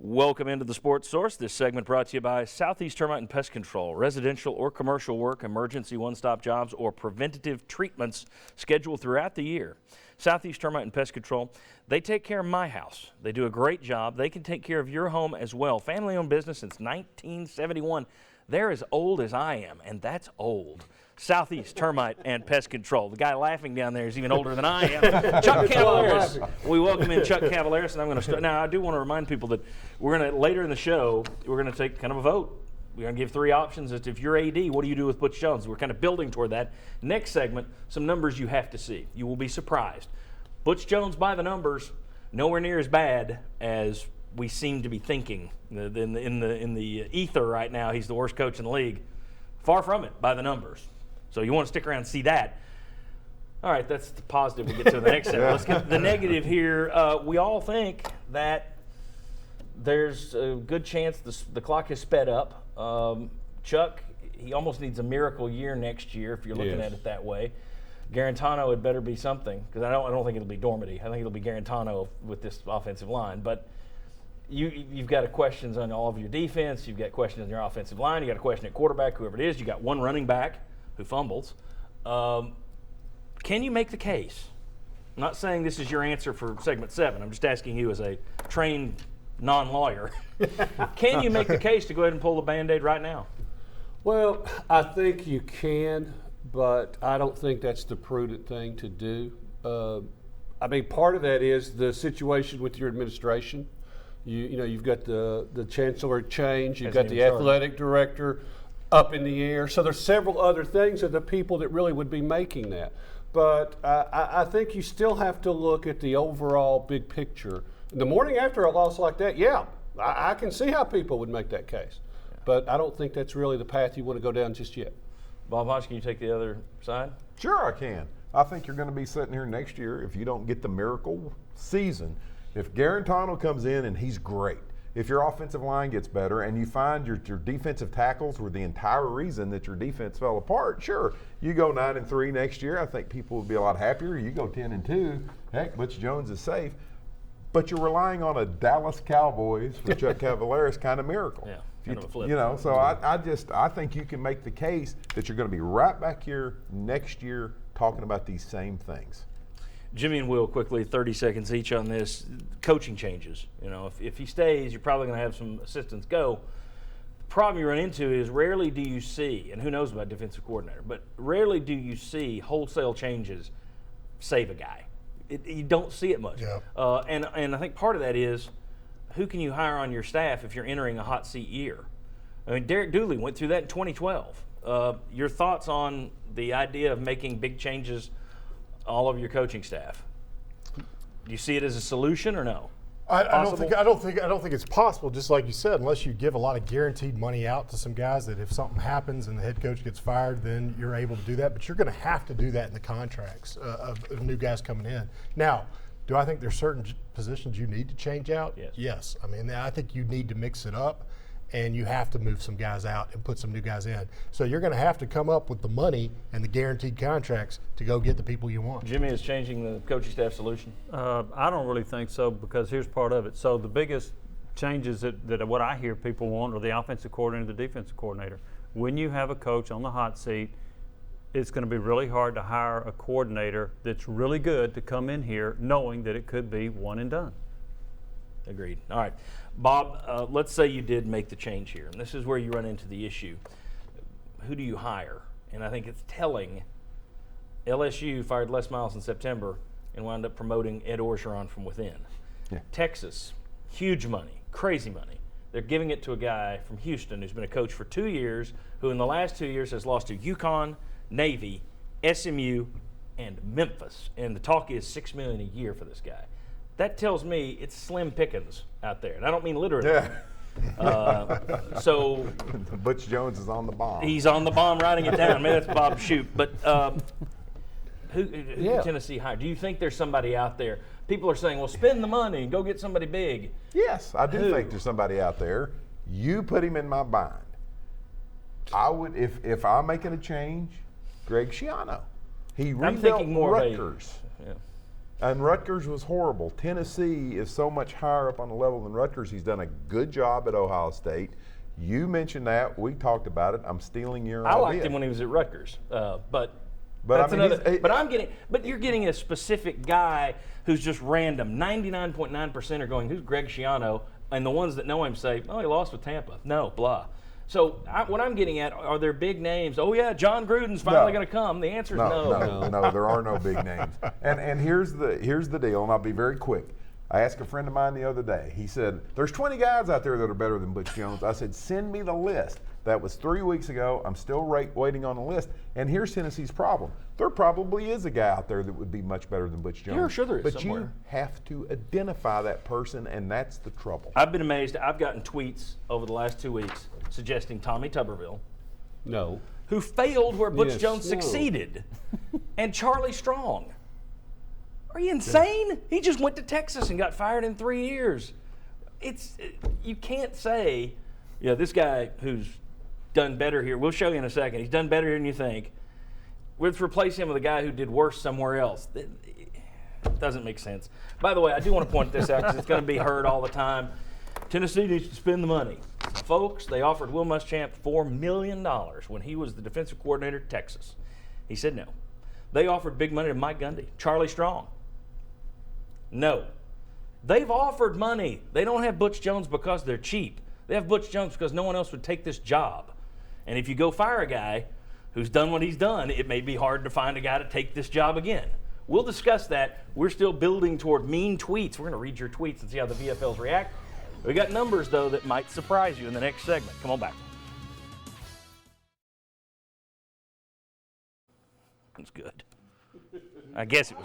Welcome into the Sports Source. This segment brought to you by Southeast Termite and Pest Control. Residential or commercial work, emergency one-stop jobs, or preventative treatments scheduled throughout the year. Southeast Termite and Pest Control, they take care of my house. They do a great job. They can take care of your home as well. Family-owned business since 1971. They're as old as I am, and that's old. Southeast Termite and Pest Control. The guy laughing down there is even older than I am. Chuck Cavaleris. We welcome in Chuck Cavaleris, and I'm going to start. Now, I do want to remind people that we're going to, later in the show, we're going to take kind of a vote. We're going to give three options as to if you're AD, what do you do with Butch Jones? We're kind of building toward that. Next segment, some numbers you have to see. You will be surprised. Butch Jones, by the numbers, nowhere near as bad as we seem to be thinking. In the ether right now, he's the worst coach in the league. Far from it, by the numbers. So you want to stick around and see that. All right, that's the positive. We'll get to the next segment. Let's get to the negative here. We all think that there's a good chance the clock has sped up. Chuck, he almost needs a miracle year next year if you're looking at it that way. Garantano had better be something, because I don't think it'll be Dormady. I think it'll be Garantano with this offensive line. But you've got questions on all of your defense. You've got questions on your offensive line. You got a question at quarterback, whoever it is. You got one running back who fumbles. Can you make the case? I'm not saying this is your answer for segment 7. I'm just asking you as a trained non-lawyer. Can you make the case to go ahead and pull the Band-Aid right now? Well, I think you can, but I don't think that's the prudent thing to do. I mean, part of that is the situation with your administration. You've got the chancellor change, you've got the athletic director up in the air. So there's several other things that the people that really would be making that. But I think you still have to look at the overall big picture. The morning after a loss like that, I can see how people would make that case. But I don't think that's really the path you want to go down just yet. Bob Hodge, can you take the other side? Sure, I can. I think you're going to be sitting here next year if you don't get the miracle season. If Garantano comes in and he's great, if your offensive line gets better and you find your defensive tackles were the entire reason that your defense fell apart, sure, you go 9-3 next year. I think people would be a lot happier. You go 10-2. Heck, Butch Jones is safe. But you're relying on a Dallas Cowboys for Chuck Cavaleris kind of miracle. Yeah, kind of a flip. So I think you can make the case that you're going to be right back here next year talking about these same things. Jimmy and Will, quickly, 30 seconds each on this. Coaching changes. If he stays, you're probably going to have some assistants go. The problem you run into is rarely do you see, and who knows about defensive coordinator, but rarely do you see wholesale changes save a guy. You don't see it much. Yeah. And I think part of that is who can you hire on your staff if you're entering a hot seat year? I mean, Derek Dooley went through that in 2012. Your thoughts on the idea of making big changes all of your coaching staff? Do you see it as a solution or no? I don't think it's possible. Just like you said, unless you give a lot of guaranteed money out to some guys that if something happens and the head coach gets fired, then you're able to do that. But you're going to have to do that in the contracts of new guys coming in. Now, do I think there's certain positions you need to change out? Yes. Yes. I mean, I think you need to mix it up, and you have to move some guys out and put some new guys in. So you're going to have to come up with the money and the guaranteed contracts to go get the people you want. Jimmy, is changing the coaching staff solution? I don't really think so, because here's part of it. So the biggest changes that what I hear people want are the offensive coordinator and the defensive coordinator. When you have a coach on the hot seat, it's going to be really hard to hire a coordinator that's really good to come in here knowing that it could be one and done. Agreed. All right. Bob, let's say you did make the change here, and this is where you run into the issue. Who do you hire? And I think it's telling. LSU fired Les Miles in September and wound up promoting Ed Orgeron from within. Yeah. Texas, huge money, crazy money. They're giving it to a guy from Houston who's been a coach for 2 years, who in the last 2 years has lost to UConn, Navy, SMU, and Memphis. And the talk is $6 million a year for this guy. That tells me it's slim pickings out there. And I don't mean literally. Yeah. So Butch Jones is on the bomb. He's on the bomb writing it down. Maybe that's Bob Shoot. But who can Tennessee hire? Do you think there's somebody out there? People are saying, well, spend the money and go get somebody big. Yes, I do think there's somebody out there. You put him in my bind. I would, if I'm making a change, Greg Schiano. He rebuilt I'm thinking more Rutgers. And Rutgers was horrible. Tennessee is so much higher up on the level than Rutgers. He's done a good job at Ohio State. You mentioned that. We talked about it. I'm stealing your idea. I liked him when he was at Rutgers, but But that's I mean, another. But you're getting a specific guy who's just random. 99.9% are going, who's Greg Schiano? And the ones that know him say, oh, he lost with Tampa. No, blah. So what I'm getting at, are there big names? Oh yeah, John Gruden's finally going to come. The answer is No, there are no big names. And here's the deal, and I'll be very quick. I asked a friend of mine the other day. He said, there's 20 guys out there that are better than Butch Jones. I said, send me the list. That was 3 weeks ago. I'm still waiting on the list. And here's Tennessee's problem. There probably is a guy out there that would be much better than Butch Jones. Yeah, sure there is But somewhere. you have to identify that person, and that's the trouble. I've been amazed. I've gotten tweets over the last 2 weeks suggesting Tommy Tuberville, No. who failed where Butch Yes, Jones no. succeeded, and Charlie Strong. Are you insane? He just went to Texas and got fired in 3 years. You can't say, yeah, this guy who's done better here, we'll show you in a second, he's done better than you think. Let's replace him with a guy who did worse somewhere else. It doesn't make sense. By the way, I do want to point this out because it's going to be heard all the time. Tennessee needs to spend the money. Folks, they offered Will Muschamp $4 million when he was the defensive coordinator at Texas. He said no. They offered big money to Mike Gundy, Charlie Strong. No. They've offered money. They don't have Butch Jones because they're cheap. They have Butch Jones because no one else would take this job. And if you go fire a guy who's done what he's done, it may be hard to find a guy to take this job again. We'll discuss that. We're still building toward mean tweets. We're going to read your tweets and see how the VFLs react. We got numbers, though, that might surprise you in the next segment. Come on back. That's good. I guess it was